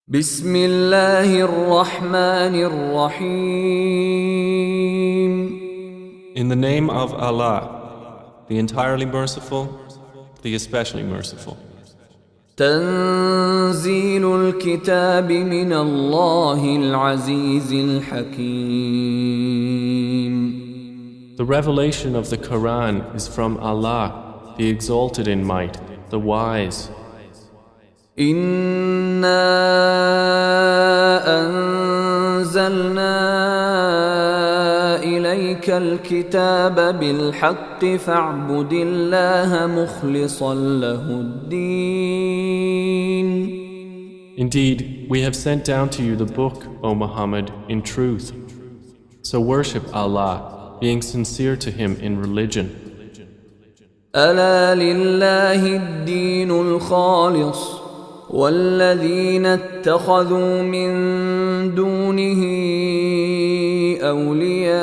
بسم الله الرحمن الرحيم. In the name of Allah, the entirely merciful, the especially merciful. تنزيل الكتاب من الله العزيز الحكيم. The revelation of the Quran is from Allah, the exalted in might, the wise. إنا أنزلنا إليك الكتاب بالحق فاعبد الله مخلصا له الدين. Indeed, we have sent down to you the book, O Muhammad, in truth. So worship Allah, being sincere to Him in religion. ألا لله الدين الخالص والذين اتخذوا من دونه أولياء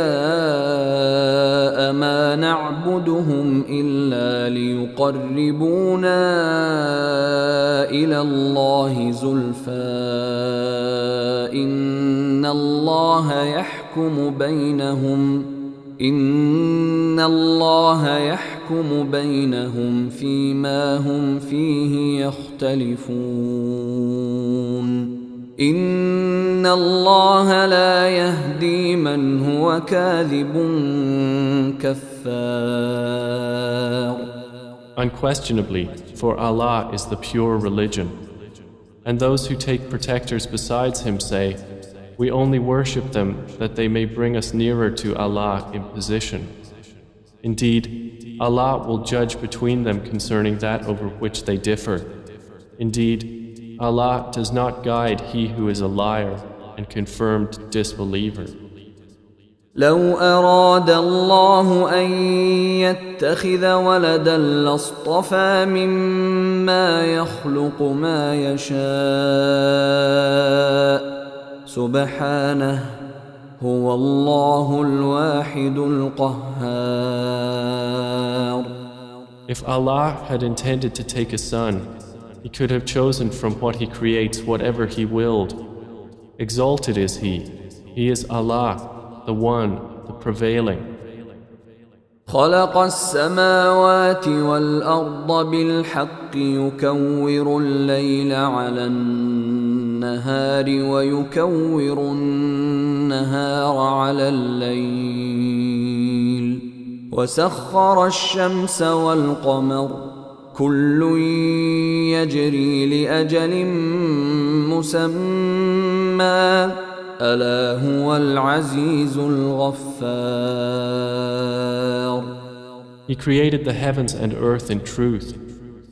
ما نعبدهم إلا ليقربونا إلى الله زلفى إن الله يحكم بينهم فيما هم فيه يختلفون إن الله لا يهدي من هو كاذب كفار. Unquestionably, for Allah is the pure religion. And those who take protectors besides Him say, we only worship them that they may bring us nearer to Allah in position. Indeed, Allah will judge between them concerning that over which they differ. Indeed, Allah does not guide he who is a liar and confirmed disbeliever. لو أراد الله أن يتخذ ولدا لاصطفى مما يخلق ما يشاء سبحانه هو الله الواحد القهار. If Allah had intended to take a son, He could have chosen from what He creates whatever He willed. Exalted is He. He is Allah, the One, the Prevailing. خلق السماوات والأرض بالحق يكور الليل على النهار ويكور النهار على الليل وسخر الشمس والقمر كل يجري لأجل مسمى ألا هو العزيز الغفار. He created the heavens and earth in truth.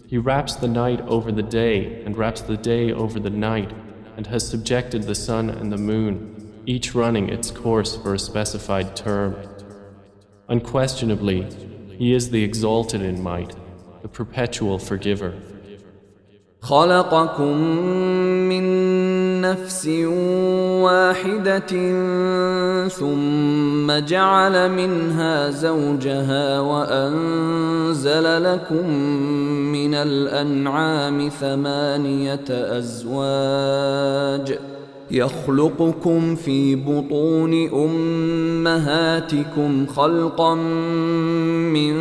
He wraps the night over the day and wraps the day over the night and has subjected the sun and the moon, each running its course for a specified term. Unquestionably, He is the exalted in might, the perpetual forgiver. خلقكم من نفس واحدة ثم جعل منها زوجها وأنزل لكم من الأنعام 8 أزواج يخلقكم في بطون أمهاتكم خلقا من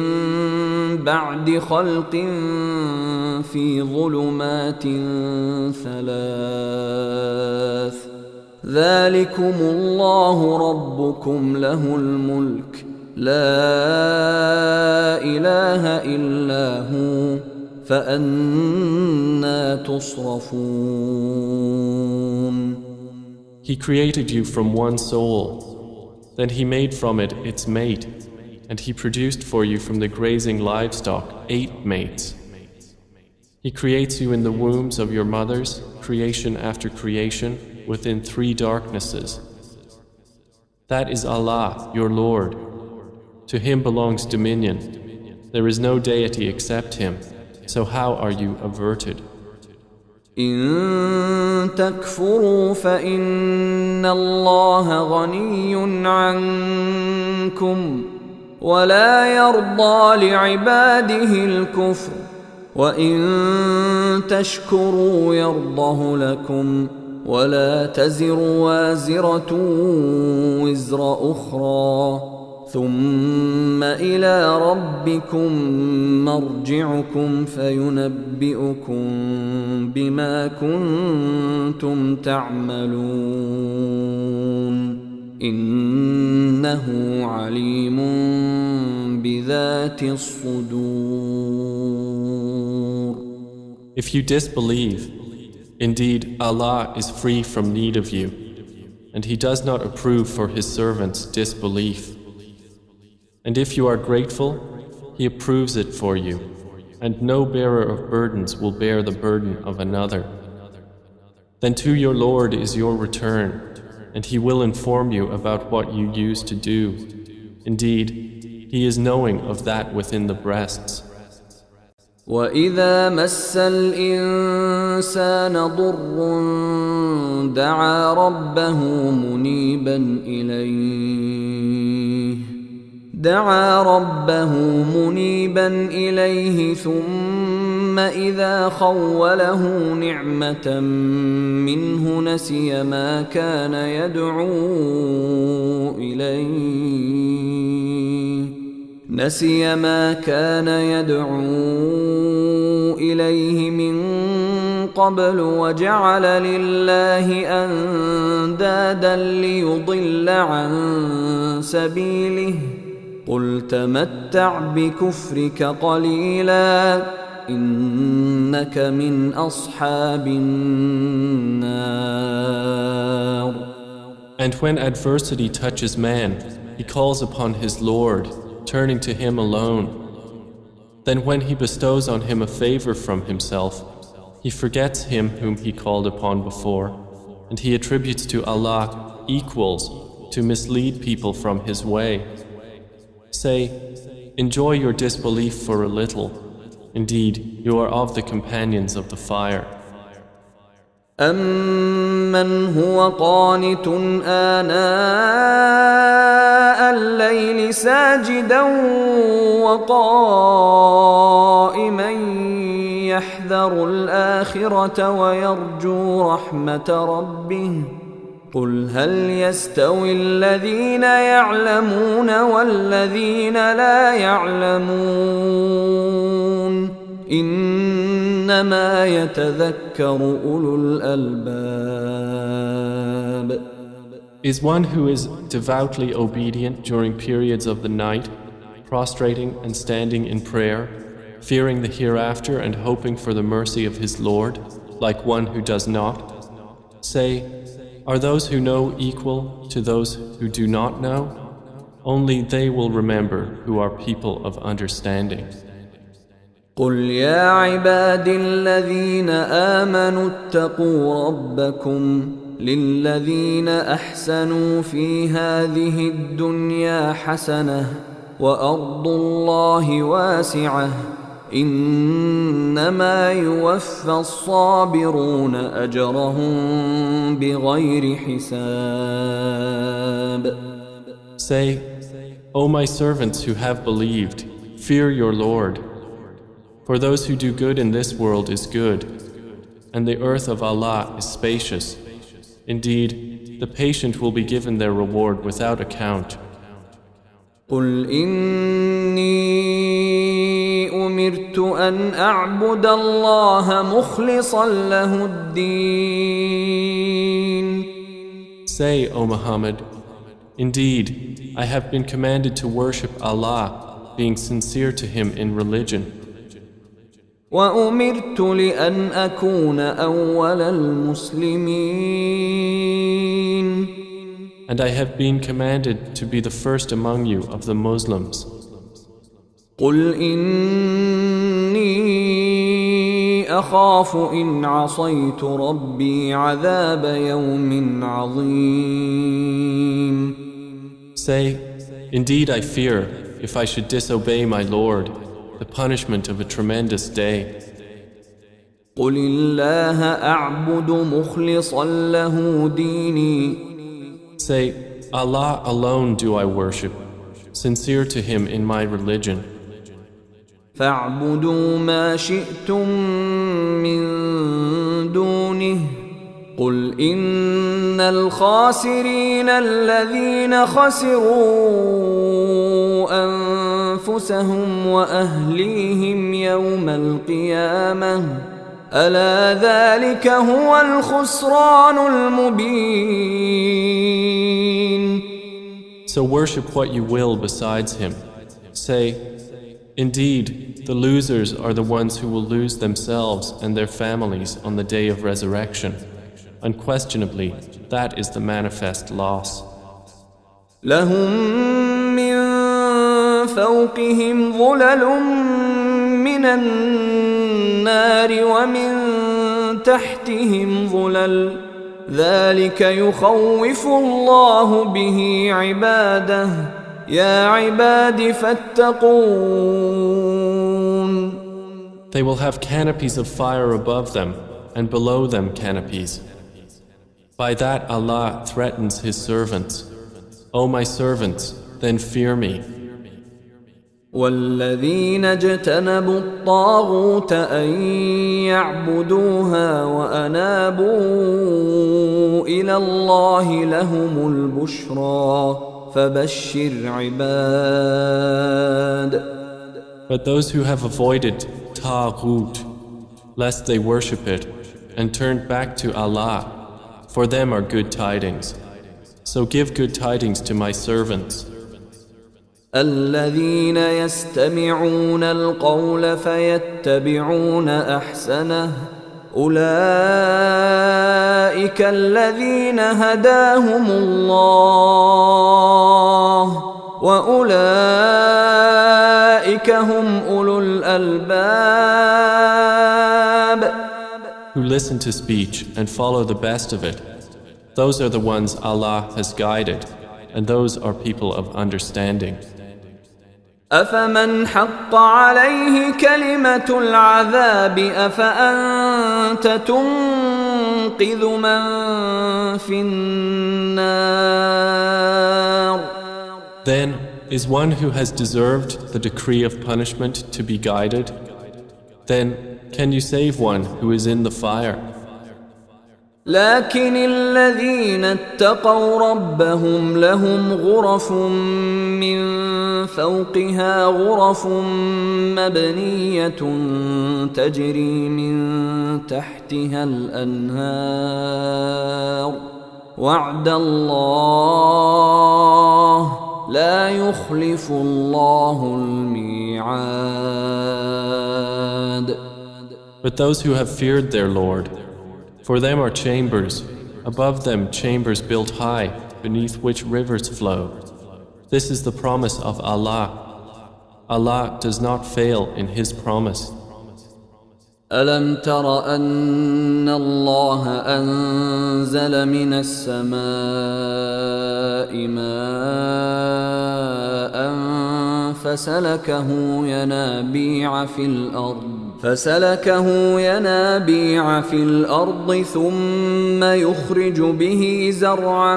بعد خلق في ظلمات 3 ذلكم الله ربكم له الملك لا إله إلا هو فأنى تصرفون. He created you from one soul. Then He made from it its mate, and He produced for you from the grazing livestock 8 mates. He creates you in the wombs of your mothers, creation after creation, within 3 darknesses. That is Allah, your Lord. To Him belongs dominion. There is no deity except Him. So how are you averted? إن تكفروا فإن الله غني عنكم ولا يرضى لعباده الكفر وإن تشكروا يرضه لكم ولا تزر وازرة وزر أخرى ثم إلى ربكم مرجعكم فينبئكم بما كنتم تعملون إنه عليم بذات الصدور. If you disbelieve, indeed Allah is free from need of you, and He does not approve for His servants disbelief. And if you are grateful, He approves it for you, and no bearer of burdens will bear the burden of another. Then to your Lord is your return, and He will inform you about what you used to do. Indeed, He is knowing of that within the breasts. وَإِذَا مَسَّ الْإِنسَانَ ضُرٌّ دَعَا رَبَّهُ مُنِيبًا إِلَيْهِ ثُمَّ إِذَا خَوَّلَهُ نِعْمَةً مِّنْهُ نَسِيَ مَا كَانَ يَدْعُو إِلَيْهِ مِن قَبْلُ وَجَعَلَ لِلَّهِ أَندَادًا لِيُضِلَّ عَن سَبِيلِهِ قُلْ تَمَتَّعْ بِكُفْرِكَ قَلِيلًا إِنَّكَ مِنْ أَصْحَابِ النَّارِ. And when adversity touches man, he calls upon his Lord, turning to Him alone. Then when He bestows on him a favor from Himself, he forgets Him whom he called upon before, and he attributes to Allah equals to mislead people from His way. Say, enjoy your disbelief for a little. Indeed, you are of the companions of the fire. أَمَّنْ هُوَ قَانِتٌ آنَاءَ اللَّيْلِ سَاجِدًا وَقَائِمًا يَحْذَرُ الْآخِرَةَ وَيَرْجُو رَحْمَةَ رَبِّهِ قُلْ هَلْ يَسْتَوِي الَّذِينَ يَعْلَمُونَ وَالَّذِينَ لَا يَعْلَمُونَ إِنَّمَا يَتَذَكَّرُ أُولُو الْأَلْبَابِ. Is one who is devoutly obedient during periods of the night, prostrating and standing in prayer, fearing the hereafter and hoping for the mercy of his Lord, like one who does not? Say, are those who know equal to those who do not know? Only they will remember who are people of understanding. قُلْ يَا عِبَادِي الَّذِينَ آمَنُوا اتَّقُوا رَبَّكُمْ لِلَّذِينَ أَحْسَنُوا فِي هَذِهِ الدُّنْيَا حَسَنَةٌ وَأَرْضُ اللَّهِ وَاسِعَةٌ إِنَّمَا يُوَفَّى الصَّابِرُونَ أَجْرَهُم بِغَيْرِ حِسَابٍ. Say, O my servants who have believed, fear your Lord. For those who do good in this world is good, and the earth of Allah is spacious. Indeed, the patient will be given their reward without account. قُلْ إِنِّي أُمِرْتُ أَنْ أَعْبُدَ اللَّهَ مُخْلِصًا لَهُ الدِّينَ. Say, O Muhammad, indeed, I have been commanded to worship Allah, being sincere to Him in religion. وَأُمِرْتُ لِأَنْ أَكُونَ أَوَّلَ الْمُسْلِمِينَ. And I have been commanded to be the first among you of the Muslims. قُلْ إِنِّي أَخَافُ إِنْ عَصَيْتُ رَبِّي عَذَابَ يَوْمٍ عَظِيمٍ. Say, indeed I fear, if I should disobey my Lord, the punishment of a tremendous day. قُلِ اللَّهَ أَعْبُدُ مُخْلِصًا لَهُ دِينِي. Say, Allah alone do I worship, sincere to Him in my religion. فَاعْبُدُوا مَا شِئْتُم مِّن دُونِهِ قل إن الخاسرين الذين خسروا أنفسهم وأهليهم يوم القيامة ألا ذلك هو الخسران المبين. So worship what you will besides him. Say, indeed, the losers are the ones who will lose themselves and their families on the day of resurrection. Unquestionably, that is the manifest loss. لهم من فوقهم ظلل من النار ومن تحتهم ظلل ذلك يخوف الله به عباده يا عباد فاتقون. They will have canopies of fire above them and below them canopies. By that Allah threatens His servants. O my servants, then fear me. والذين اجتنبوا الطاغوت أن يعبدوها وأنابوا إلى الله لهم البشرى فبشر عباد. But those who have avoided Taghut, lest they worship it, and turned back to Allah, for them are good tidings. So give good tidings to my servants. الذين يستمعون القول فيتبعون أحسنه أولئك الذين هداهم الله وأولئك هم أولو الألباب. Who listen to speech and follow the best of it, those are the ones Allah has guided, and those are people of understanding. أفمن حق عليه كلمة العذاب أفأنت تنقذ من في النار. Then is one who has deserved the decree of punishment to be guided? Then can you save one who is in the fire? لكن الذين اتقوا ربهم لهم غرف من فوقها غرف مبنية تجري من تحتها الأنهار وعد الله لا يخلف الله الميعاد. But those who have feared their Lord, for them are chambers, above them chambers built high, beneath which rivers flow. This is the promise of Allah. Allah does not fail in His promise. ألم تر أن الله أنزل من السماء ماء فسلكه ينابيع في الأرض ثم يخرج به زرعا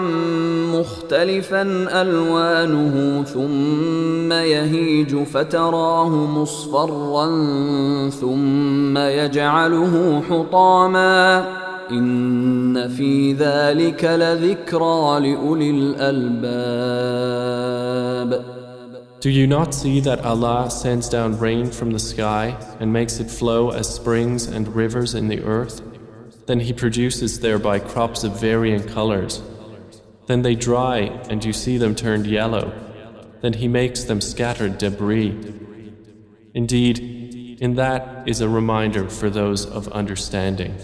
مختلفا ألوانه ثم يهيج فتراه مصفرا ثم يجعله حطاما إن في ذلك لذكرى لأولي الألباب. Do you not see that Allah sends down rain from the sky and makes it flow as springs and rivers in the earth? Then He produces thereby crops of varying colors. Then they dry and you see them turned yellow. Then He makes them scattered debris. Indeed, in that is a reminder for those of understanding.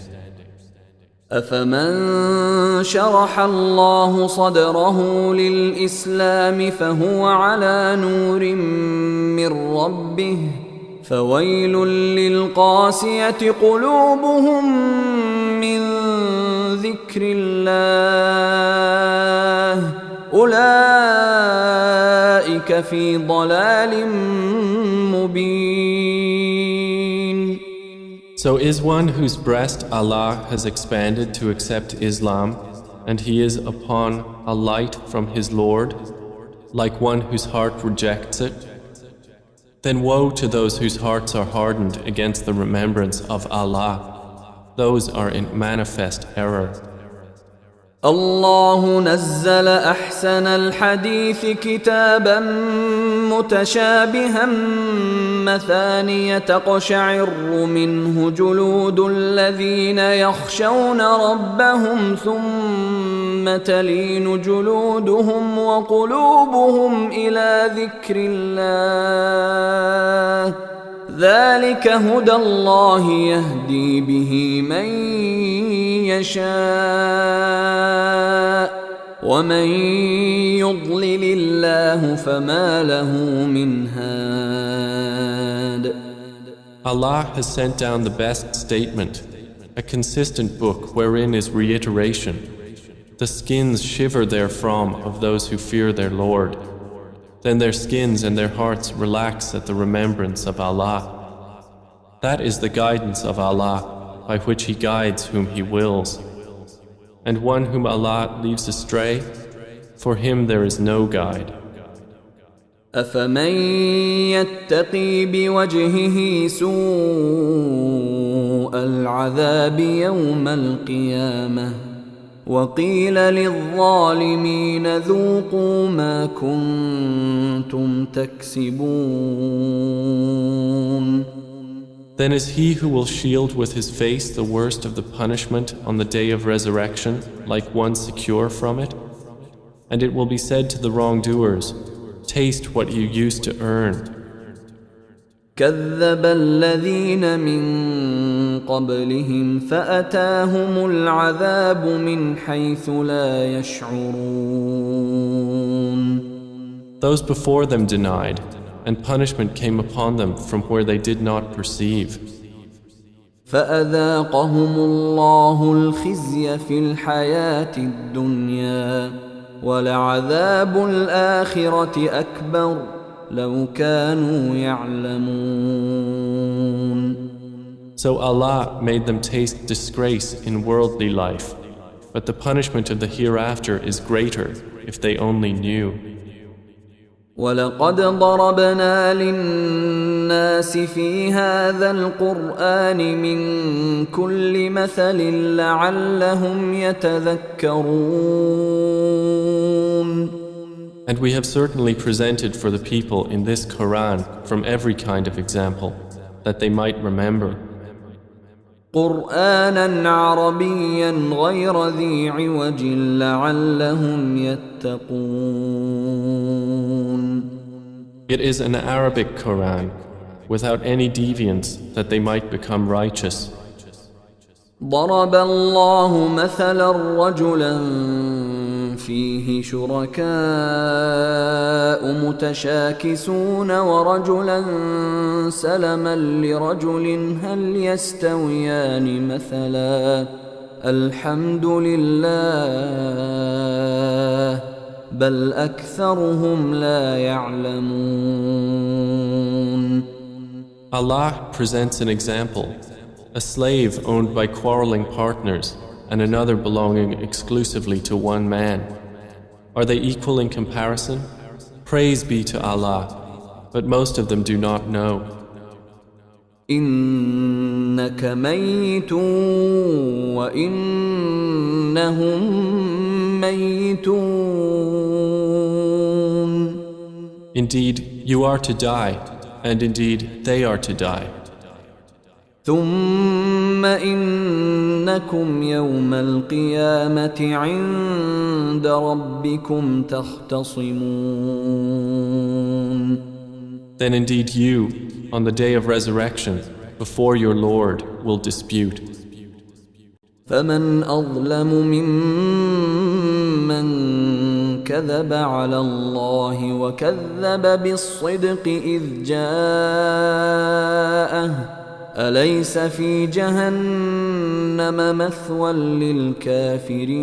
أفمن شرح الله صدره للإسلام فهو على نور من ربه فويل للقاسية قلوبهم من ذكر الله أولئك في ضلال مبين. So is one whose breast Allah has expanded to accept Islam, and he is upon a light from his Lord, like one whose heart rejects it? Then woe to those whose hearts are hardened against the remembrance of Allah. Those are in manifest error. الله نزل أحسن الحديث كتابا متشابها مثانية تقشعر منه جلود الذين يخشون ربهم ثم تلين جلودهم وقلوبهم إلى ذكر الله ذلك هدى الله يهدي به من يشاء ومن يضلل الله فما له من هاد. Allah has sent down the best statement, a consistent book wherein is reiteration. The skins shiver therefrom of those who fear their Lord. Then their skins and their hearts relax at the remembrance of Allah. That is the guidance of Allah, by which He guides whom He wills. And one whom Allah leaves astray, for him there is no guide. أفمن يتقي بوجهه سوء العذاب يوم القيامة وقيل للظالمين ذوقوا ما كنتم تكسبون. Then is he who will shield with his face the worst of the punishment on the day of resurrection like one secure from it? And it will be said to the wrongdoers, taste what you used to earn. كذب الذين من قبلهم فأتاهم العذاب من حيث لا يشعرون. Those before them denied, and punishment came upon them from where they did not perceive. فأذاقهم الله الخزي في الحياة الدنيا ولعذاب الآخرة أكبر لو كانوا يعلمون. So Allah made them taste disgrace in worldly life, but the punishment of the hereafter is greater if they only knew. ولقد ضربنا للناس في هذا القرآن من كل مثل لعلهم يتذكرون. And we have certainly presented for the people in this Quran from every kind of example, that they might remember. قرآنا عربيا غير ذي عوج لعلهم يتقون. It is an Arabic Quran, without any deviance, that they might become righteous. ضرب الله مثلا رجلا فيه شركاء متشاكسون ورجلا سلما لرجل هل يستويان مثلا الحمد لله بل أكثرهم لا يعلمون. Allah presents an example, a slave owned by quarreling partners and another belonging exclusively to one man. Are they equal in comparison? Praise be to Allah, but most of them do not know. إنك ميت وإنهم ميتون. Indeed, you are to die, and indeed they are to die. ثم إنكم يوم القيامة عند ربكم تختصمون. Then indeed you, on the day of resurrection, before your Lord, will dispute. فمن أظلم ممن كذب على الله وكذب بالصدق إذ جاءه أليس في جهنم مثوى للكافرين.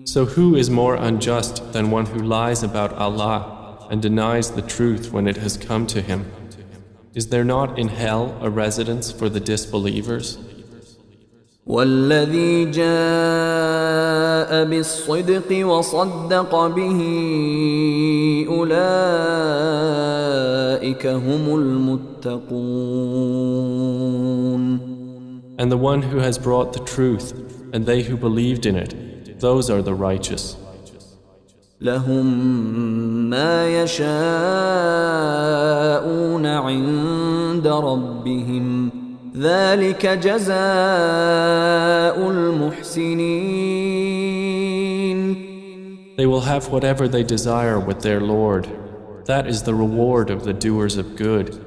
So who is more unjust than one who lies about Allah and denies the truth when it has come to him? Is there not in hell a residence for the disbelievers? والذي جاء بالصدق وصدق به أولئك هم المتقون. And the one who has brought the truth and they who believed in it, those are the righteous. لهم ما يشاءون عند ربهم ذلك جزاء المحسنين. They will have whatever they desire with their Lord. That is the reward of the doers of good.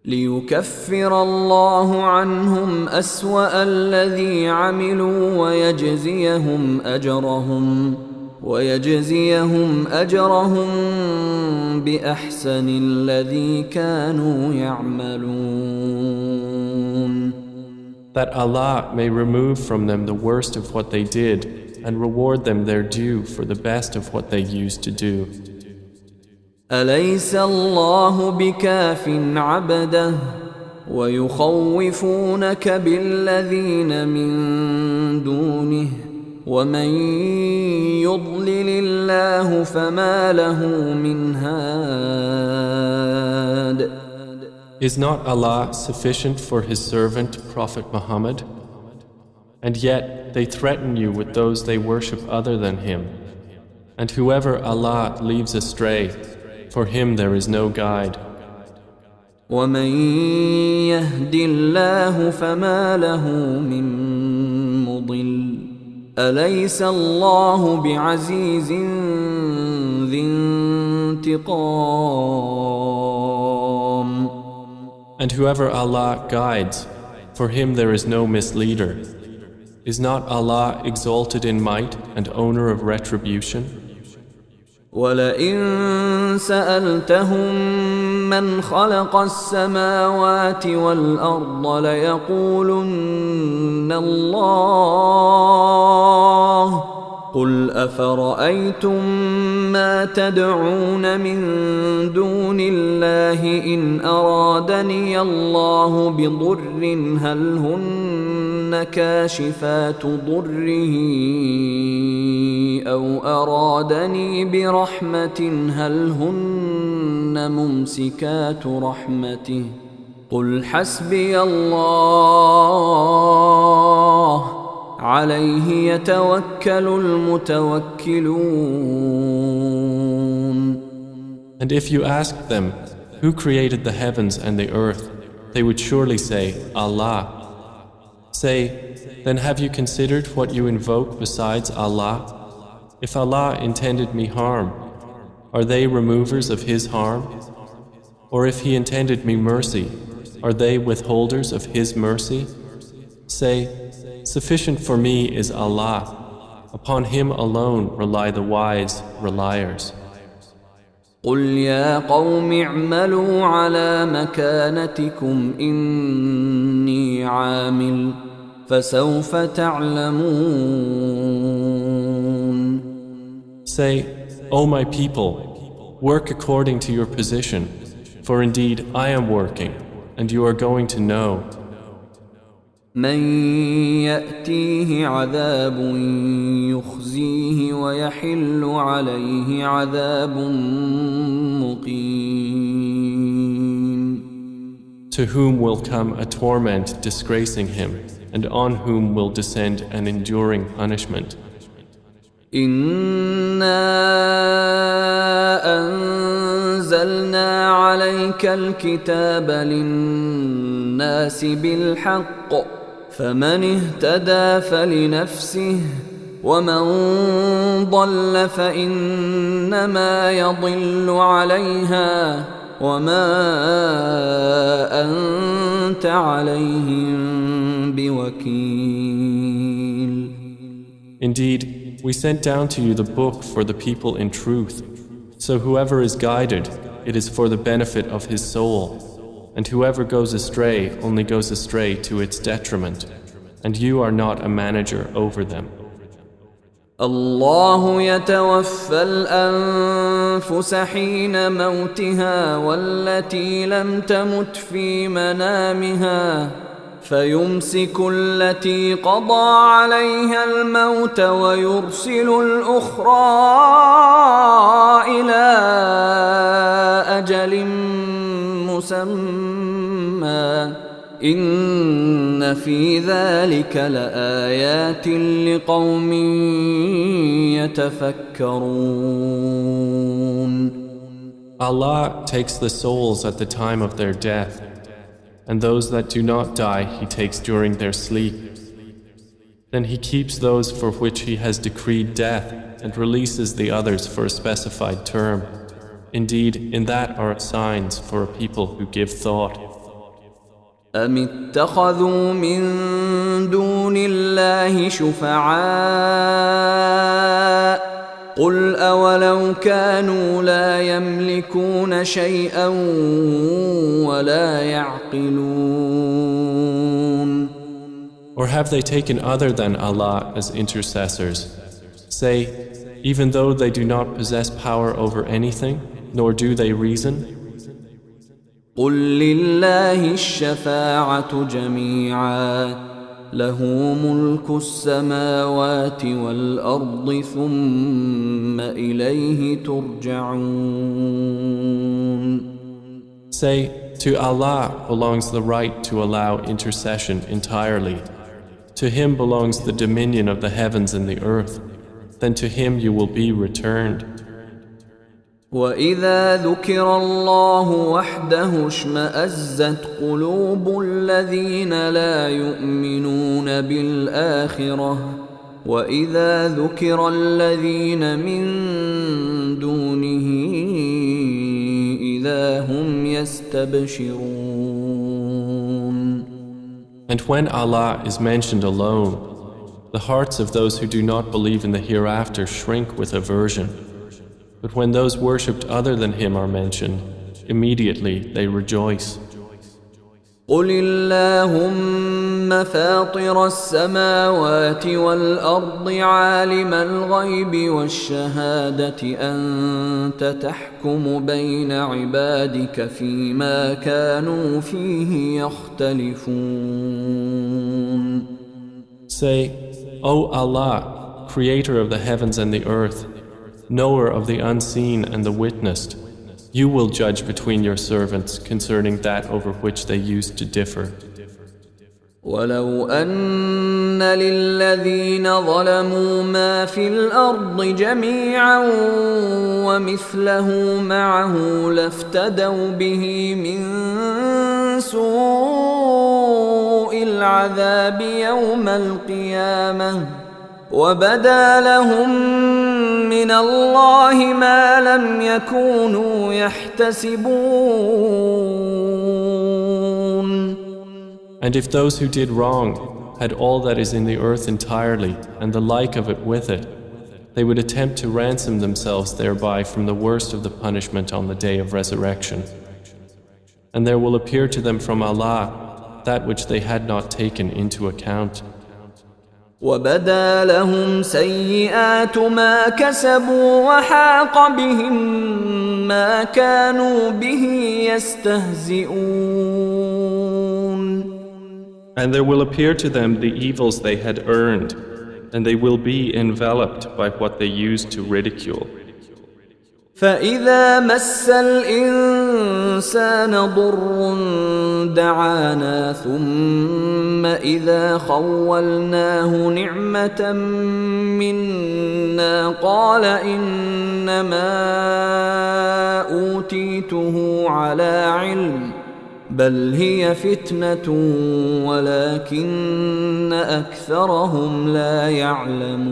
ليكفر الله عنهم أسوأ الذي عملوا ويجزيهم أجرهم بأحسن الذي كانوا يعملون. That Allah may remove from them the worst of what they did and reward them their due for the best of what they used to do. أليس الله بكاف عبده ويخوفونك بالذين من دونه ومن يضلل الله فما له من هاد. Is not Allah sufficient for His servant Prophet Muhammad? And yet they threaten you with those they worship other than Him. And whoever Allah leaves astray, for him there is no guide. ومن يهد الله فما له من مضل أليس الله بعزيز ذي انتقام. And whoever Allah guides, for him there is no misleader. Is not Allah exalted in might and owner of retribution? ولئن سألتهم من خلق السماوات والأرض ليقولن الله قل أفرأيتم ما تدعون من دون الله إن أرادني الله بضر هل هن كاشفات ضره أو أرادني برحمة هل هن ممسكات رحمته قل حسبي الله عليه يتوكل المتوكلون. And if you asked them, who created the heavens and the earth, they would surely say, Allah. Say, then have you considered what you invoke besides Allah? If Allah intended me harm, are they removers of His harm? Or if He intended me mercy, are they withholders of His mercy? Say, sufficient for me is Allah. Upon Him alone rely the wise reliers. قل يا قوم اعملوا على مكانتكم إني عامل فسوف تعلمون. Say, O my people, work according to your position, for indeed I am working, and you are going to know. من يأتيه عذاب يخزيه ويحل عليه عذاب مقيم. To whom will come a torment disgracing him, and on whom will descend an enduring punishment. إنا أنزلنا عليك الكتاب للناس بالحق فمن اهتدى فلنفسه ومن ضل فإنما يضل عليها وما أنت عليهم بوكيل. Indeed, we sent down to you the book for the people in truth. So whoever is guided, it is for the benefit of his soul. And whoever goes astray only goes astray to its detriment. And you are not a manager over them. الله يتوفى الأنفس حين موتها والتي لم تمت في منامها فيمسك التي قضى عليها الموت ويرسل الأخرى إلى أجل مسمى إن في ذلك لآيات لقوم يتفكرون. Allah takes the souls at the time of their death, and those that do not die He takes during their sleep. Then He keeps those for which He has decreed death and releases the others for a specified term. Indeed, in that are signs for a people who give thought. أم اتخذوا من دون الله شفعاء قل أولو كانوا لا يملكون شيئا ولا يعقلون. Or have they taken other than Allah as intercessors? Say, even though they do not possess power over anything, nor do they reason? قل لله الشفاعة جميعا له ملك السماوات والأرض ثم إليه ترجعون. Say, to Allah belongs the right to allow intercession entirely. To Him belongs the dominion of the heavens and the earth. Then to Him you will be returned. وَإِذَا ذُكِرَ اللَّهُ وَحْدَهُ اشْمَأَزَّتْ قُلُوبُ الَّذِينَ لَا يُؤْمِنُونَ بِالْآخِرَةِ وَإِذَا ذُكِرَ الَّذِينَ مِن دُونِهِ إِذَا هُمْ يَسْتَبْشِرُونَ. And when Allah is mentioned alone, the hearts of those who do not believe in the hereafter shrink with aversion. But when those worshipped other than Him are mentioned, immediately they rejoice. قُلِ اللَّهُمَّ فَاطِرَ السَّمَاوَاتِ وَالْأَرْضِ عَالِمَ الْغَيْبِ وَالشَّهَادَةِ أَنْتَ تَحْكُمُ بَيْنَ عِبَادِكَ فِيمَا كَانُوا فِيهِ يَخْتَلِفُونَ. Say, O Allah, Creator of the heavens and the earth, knower of the unseen and the witnessed, you will judge between your servants concerning that over which they used to differ. وَلَوْ أَنَّ لِلَّذِينَ ظَلَمُوا مَا فِي الْأَرْضِ جَمِيعًا وَمِثْلَهُ مَعَهُ لَافْتَدَوْا بِهِ مِنْ سُوءِ الْعَذَابِ يَوْمَ الْقِيَامَةِ وَبَدَا لَهُم مِّنَ اللَّهِ مَا لَمْ يَكُونُوا يَحْتَسِبُونَ. And if those who did wrong had all that is in the earth entirely and the like of it with it, they would attempt to ransom themselves thereby from the worst of the punishment on the day of resurrection. And there will appear to them from Allah that which they had not taken into account. وَبَدَا لَهُمْ سَيِّئَاتُ مَا كَسَبُوا وَحَاقَ بِهِم مَّا كَانُوا بِهِ يَسْتَهْزِئُونَ. And there will appear to them the evils they had earned, and they will be enveloped by what they used to ridicule. فَإِذَا مَسَّ الْإِنسَانَ ضُرٌّ دَعَانَا ثُمَّ إِذَا خَوَّلْنَاهُ نِعْمَةً مِنَّا قَالَ إِنَّمَا أُوتِيتُهُ عَلَى عِلْمٍ بَلْ هِيَ فِتْنَةٌ وَلَكِنَّ أَكْثَرَهُمْ لَا يَعْلَمُونَ.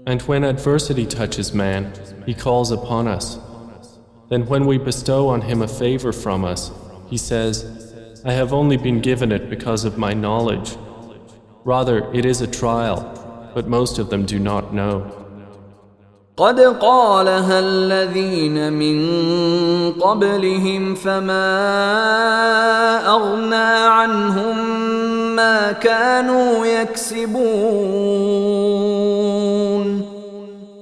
And when adversity touches man, he calls upon us. Then when we bestow on him a favor from us, he says, I have only been given it because of my knowledge. Rather, it is a trial, but most of them do not know. قَدْ قَالَهَا الَّذِينَ مِن قَبْلِهِمْ فَمَا أَغْنَى عَنْهُمْ مَا كَانُوا يَكْسِبُونَ.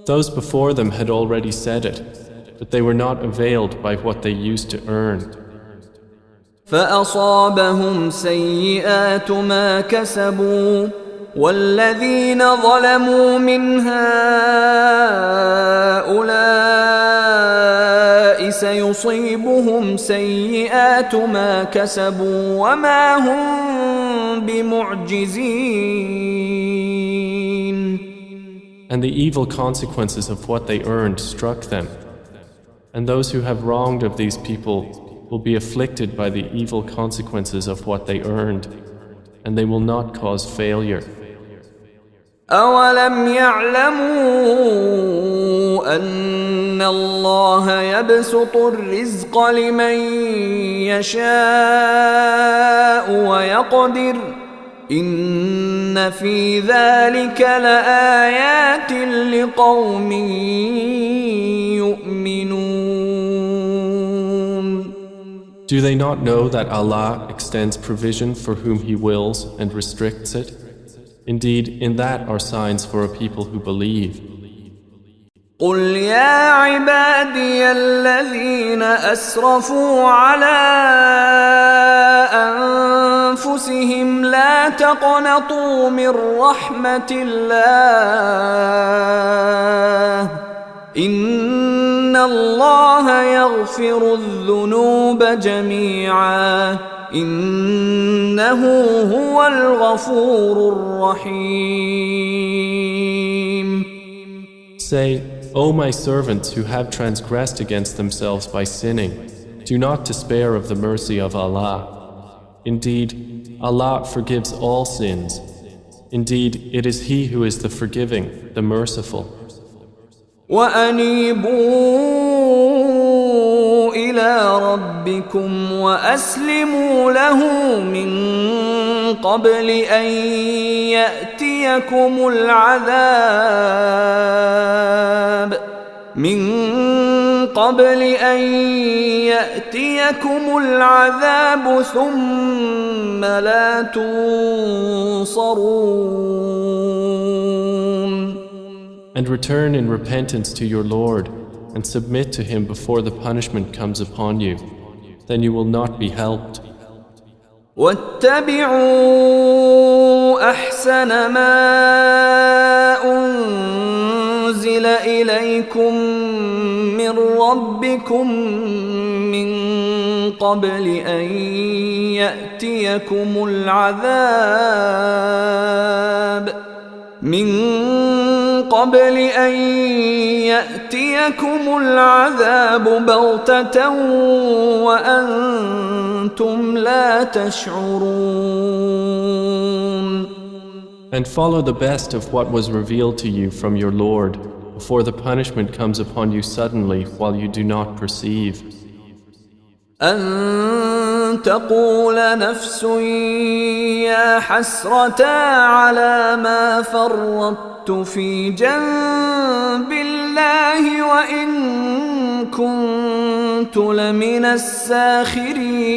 Those before them had already said it, but they were not availed by what they used to earn. فَأَصَابَهُمْ سَيِّئَاتُ مَا كَسَبُوا وَالَّذِينَ ظَلَمُوا مِنْ هَؤُلَاءِ سيصيبهم سيئات ما كسبوا وما هم بمعجزين. And the evil consequences of what they earned struck them. And those who have wronged of these people will be afflicted by the evil consequences of what they earned, and they will not cause failure. أولم يعلموا أن الله يبسط الرزق لمن يشاء ويقدر إن في ذلك لآيات لقوم يؤمنون. Do they not know that Allah extends provision for whom He wills and restricts it? Indeed, in that are signs for a people who believe. قل يا عبادي الذين أسرفوا على أنفسهم لا تقنطوا من رحمة الله إن الله يغفر الذنوب جميعا إنه هو الغفور الرحيم. Say, O my servants who have transgressed against themselves by sinning, do not despair of the mercy of Allah. Indeed, Allah forgives all sins. Indeed, it is He who is the forgiving, the merciful. وأنيبوا إلى ربكم وأسلموا له من قبل أن يأتيكم العذاب ثم لا تنصرون. And return in repentance to your Lord and submit to Him before the punishment comes upon you. Then you will not be helped. واتبعوا أحسن ما أنزل إليكم من ربكم من قبل أن يأتيكم العذاب بغتة وأنتم لا تشعرون. And follow the best of what was revealed to you from your Lord before the punishment comes upon you suddenly while you do not perceive. أن تقول نفس يا حسرة على ما فرطت في جنب الله وإن كنت لمن الساخرين.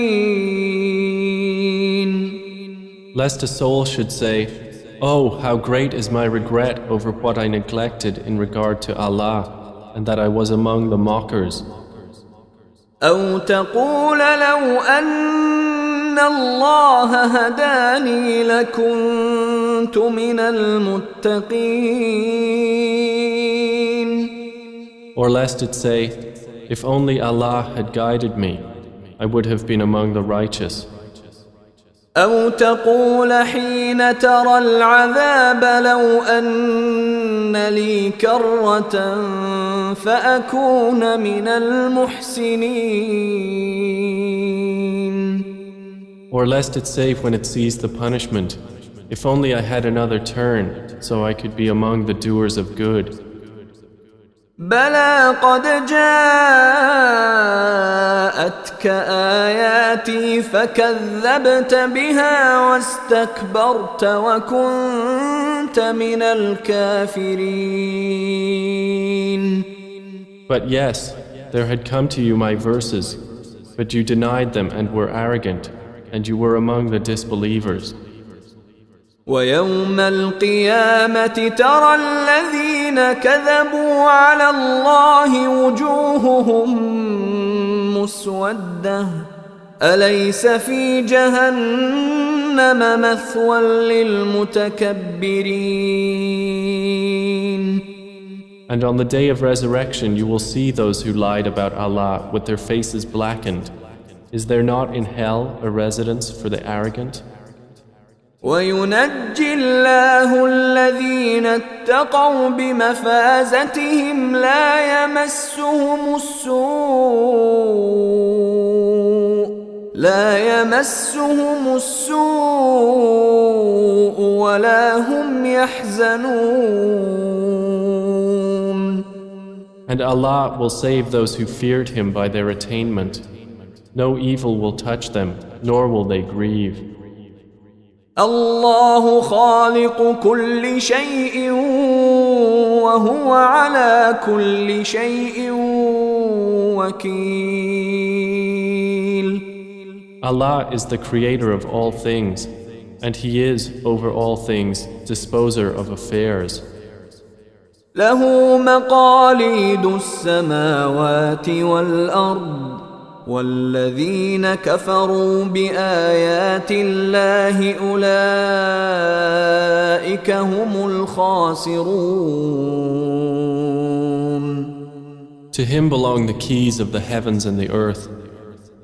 Lest a soul should say, Oh, how great is my regret over what I neglected in regard to Allah, and that I was among the mockers. أو تقول لو أن الله هداني لكنت من المتقين. Or lest it say, If only Allah had guided me, I would have been among the righteous. أو تقول حين ترى العذاب لو أن لي كرة فأكون من المحسنين. Or lest it say when it sees the punishment, If only I had another turn, so I could be among the doers of good. بلى قد جاءتك آياتي فكذبت بها واستكبرت وكنت من الكافرين. But yes, there had come to you my verses, but you denied them and were arrogant, and you were among the disbelievers. ويوم القيامة ترى الذين كذبوا على الله وجوههم مسودة أليس في جهنم مثوى للمتكبرين. And on the day of resurrection you will see those who lied about Allah with their faces blackened. Is there not in hell a residence for the arrogant? وينجي الله الذين اتقوا بمفازتهم لا يمسهم السوء ولا هم يحزنون. And Allah will save those who feared Him by their attainment. No evil will touch them, nor will they grieve. الله خالق كل شيء وهو على كل شيء وكيل. Allah is the creator of all things, and He is, over all things, disposer of affairs. له مقاليد السماوات والأرض والذين كفروا بآيات الله أولئك هم الخاسرون. To Him belong the keys of the heavens and the earth,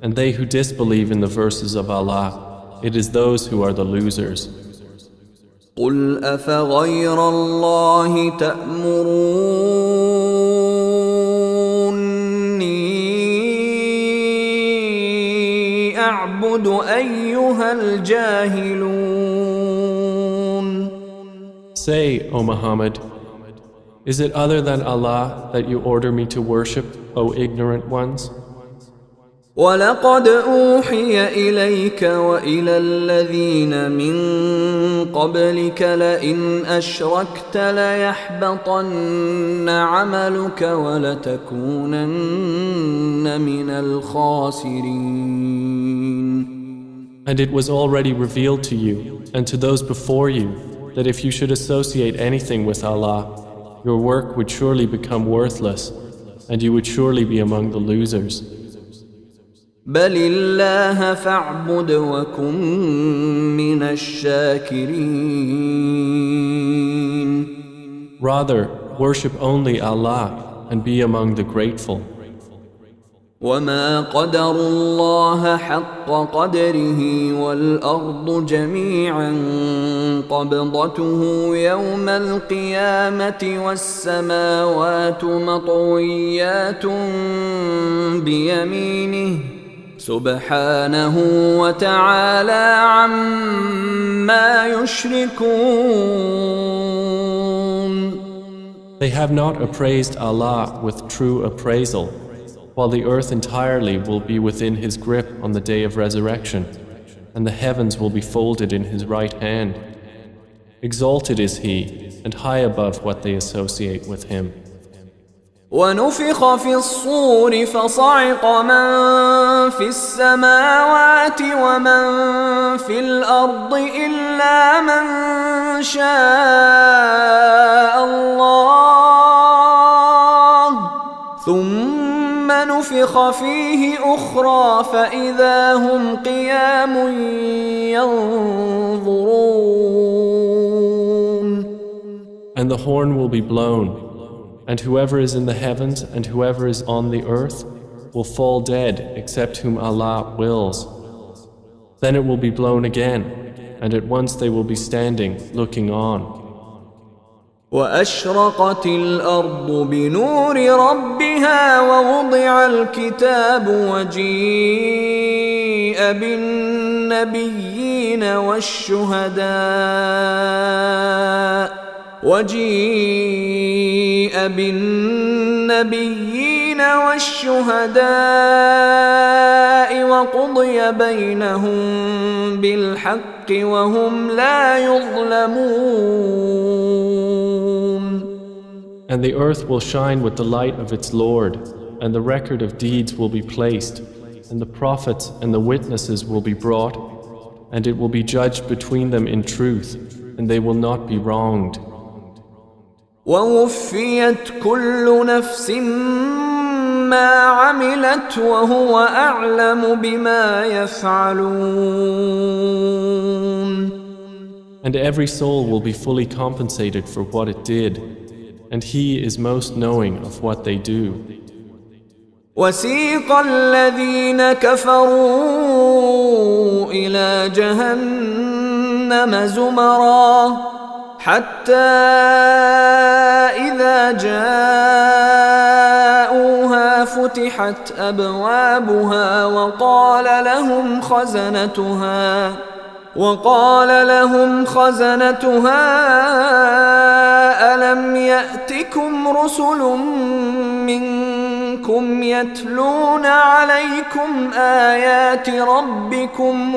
and they who disbelieve in the verses of Allah, it is those who are the losers. قل أفغير الله تأمروني أعبد أيها الجاهلون. Say, O Muhammad, is it other than Allah that you order me to worship, O ignorant ones? ولقد أوحي إليك وإلى الذين من قبلك لئن أشركت ليحبطن عملك ولتكونن من الخاسرين. And it was already revealed to you and to those before you that if you should associate anything with Allah, your work would surely become worthless and you would surely be among the losers. بل الله فاعبد وكن من الشاكرين. Rather, worship only Allah and be among the grateful. وما قدر الله حق قدره والأرض جميعا قبضته يوم القيامة والسماوات مطويات بيمينه سبحانه وتعالى عما يشركون. They have not appraised Allah with true appraisal, while the earth entirely will be within His grip on the day of resurrection, and the heavens will be folded in His right hand. Exalted is He, and high above what they associate with Him. ونفخ في الصور فصعق من في السماوات ومن في الأرض إلا من شاء الله ثم نفخ فيه أخرى فإذا هم قيام ينظرون. And the horn will be blown, and whoever is in the heavens and whoever is on the earth will fall dead except whom Allah wills. Then it will be blown again, and at once they will be standing, looking on. وأشرقت الأرض بنور ربها ووضع الكتاب وجيء بالنبيين والشهداء وقضي بينهم بالحق وهم لا يظلمون. And the earth will shine with the light of its Lord, and the record of deeds will be placed, and the prophets and the witnesses will be brought, and it will be judged between them in truth, and they will not be wronged. ووفيت كل نفس ما عملت وهو أعلم بما يفعلون. And every soul will be fully compensated for what it did, and He is most knowing of what they do. وسيق الذين كفروا إلى جهنم زمرا حتى إذا جاءوها فتحت أبوابها وقال لهم خزنتها ألم يأتكم رسل منكم يتلون عليكم آيات ربكم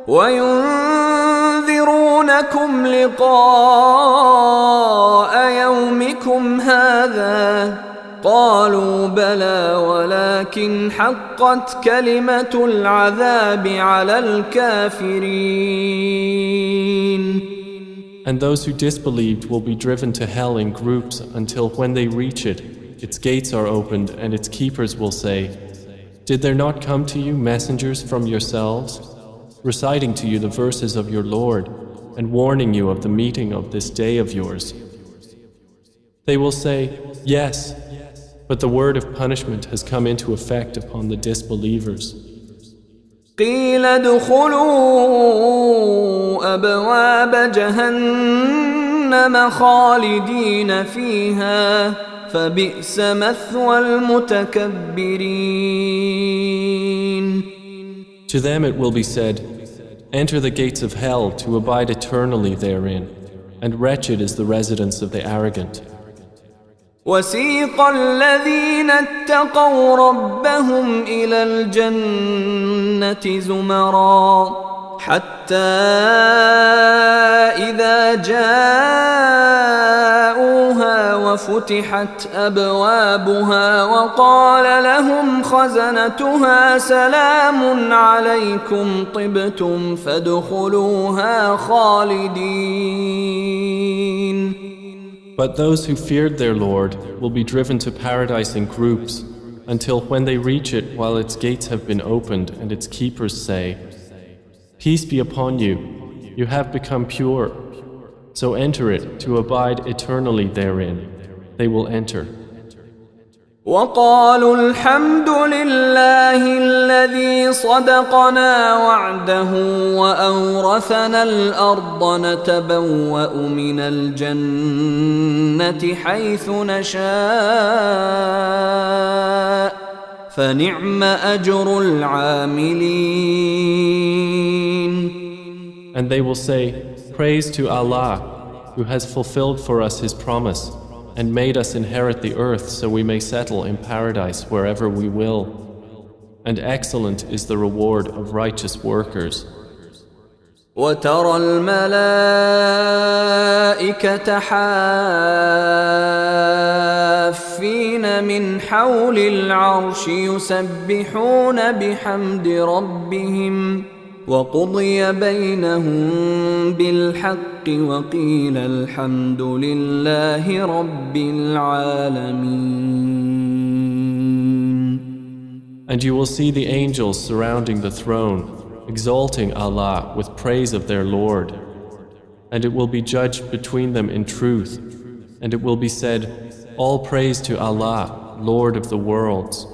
وينذرونكم لقاء يومكم هذا قالوا بلى ولكن حقت كلمة العذاب على الكافرين. And those who disbelieved will be driven to hell in groups until when they reach it, its gates are opened and its keepers will say, "Did there not come to you messengers from yourselves, reciting to you the verses of your Lord and warning you of the meeting of this day of yours?" They will say, "Yes, but the word of punishment has come into effect upon the disbelievers." قيل ادخلوا أبواب جهنم خالدين فيها فبئس مثوى المتكبرين. To them it will be said, "Enter the gates of hell to abide eternally therein, and wretched is the residence of the arrogant." وسيق الذين اتقوا ربهم إلى الجنة زمرا حتى إذا جاءوها وفتحت أبوابها وقال لهم خزنتها سلام عليكم طبتم فادخلوها خالدين. But those who feared their Lord will be driven to paradise in groups until when they reach it while its gates have been opened and its keepers say, "Peace be upon you, you have become pure, so enter it to abide eternally therein." They will enter. وقالوا الحمد لله الذي صدقنا وعده وأورثنا الأرض نتبوأ من الجنة حيث نشاء فنعم أجر العاملين. And they will say, "Praise to Allah, who has fulfilled for us His promise and made us inherit the earth so we may settle in paradise wherever we will. And excellent is the reward of righteous workers." وترى الملائكة حافين من حول العرش يسبحون بحمد ربهم وقضي بينهم بالحق وقيل الحمد لله رب العالمين. And you will see the angels surrounding the throne, exalting Allah with praise of their Lord. And it will be judged between them in truth, and it will be said, "All praise to Allah, Lord of the worlds."